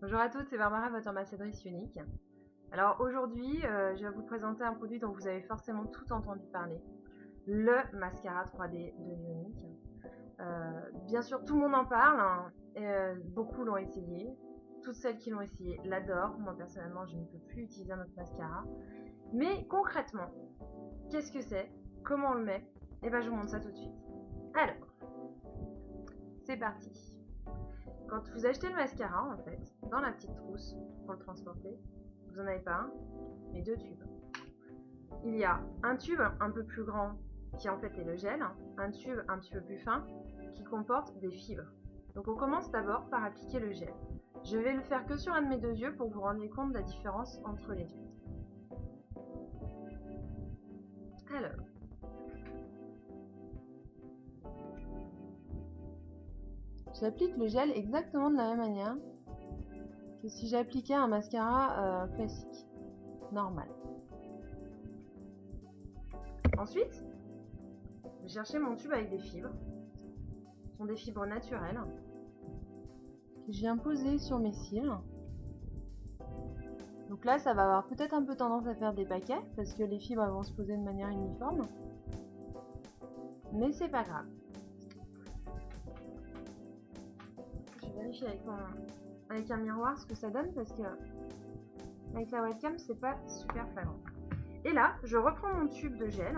Bonjour à tous, c'est Barbara, votre ambassadrice unique. Alors aujourd'hui, je vais vous présenter un produit dont vous avez forcément tout entendu parler, le mascara 3D de Ionic. Bien sûr, tout le monde en parle, hein, beaucoup l'ont essayé. Toutes celles qui l'ont essayé l'adorent. Moi personnellement, je ne peux plus utiliser un autre mascara. Mais concrètement, qu'est-ce que c'est? Comment on le met? Et ben je vous montre ça tout de suite. Alors, c'est parti. Quand vous achetez le mascara, en fait, dans la petite trousse pour le transporter, vous n'en avez pas un, mais deux tubes. Il y a un tube un peu plus grand qui en fait est le gel, un tube un petit peu plus fin qui comporte des fibres. Donc on commence d'abord par appliquer le gel. Je vais le faire que sur un de mes deux yeux pour que vous vous rendiez compte de la différence entre les deux. Alors, j'applique le gel exactement de la même manière que si j'appliquais un mascara classique, normal. Ensuite, je vais chercher mon tube avec des fibres. Ce sont des fibres naturelles que je viens poser sur mes cils. Donc là, ça va avoir peut-être un peu tendance à faire des paquets parce que les fibres vont se poser de manière uniforme. Mais c'est pas grave. Je vais vérifier avec un miroir ce que ça donne parce que avec la webcam, c'est pas super flagrant. Et là, je reprends mon tube de gel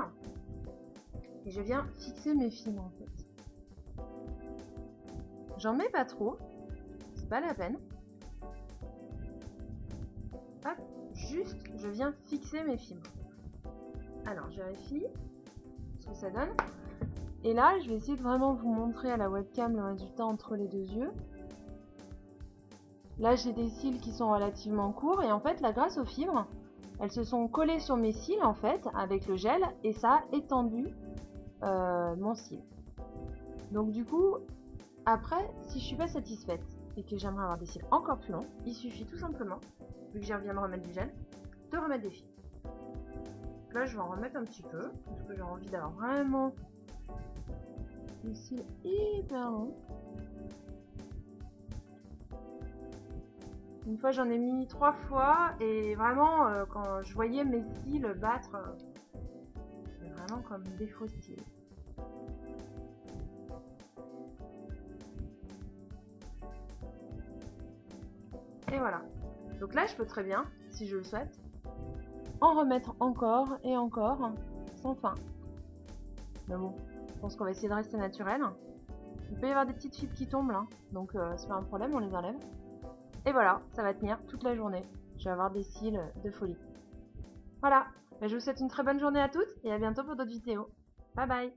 et je viens fixer mes fibres en fait. J'en mets pas trop, c'est pas la peine. Hop, juste, je viens fixer mes fibres. Alors, je vérifie ce que ça donne. Et là, je vais essayer de vraiment vous montrer à la webcam le résultat entre les deux yeux. Là, j'ai des cils qui sont relativement courts et en fait, là, grâce aux fibres, elles se sont collées sur mes cils en fait avec le gel et ça a étendu mon cil. Donc du coup, après, si je suis pas satisfaite et que j'aimerais avoir des cils encore plus longs, il suffit tout simplement, vu que je viens de remettre du gel, de remettre des fibres. Là, je vais en remettre un petit peu parce que j'ai envie d'avoir vraiment des cils hyper longs. Une fois, j'en ai mis 3 fois et vraiment, quand je voyais mes cils battre, c'est vraiment comme des faux cils. Et voilà. Donc là, je peux très bien, si je le souhaite, en remettre encore et encore, sans fin. Mais bon, je pense qu'on va essayer de rester naturel. Il peut y avoir des petites fibres qui tombent là, donc c'est pas un problème, on les enlève. Et voilà, ça va tenir toute la journée. Je vais avoir des cils de folie. Voilà, je vous souhaite une très bonne journée à toutes et à bientôt pour d'autres vidéos. Bye bye!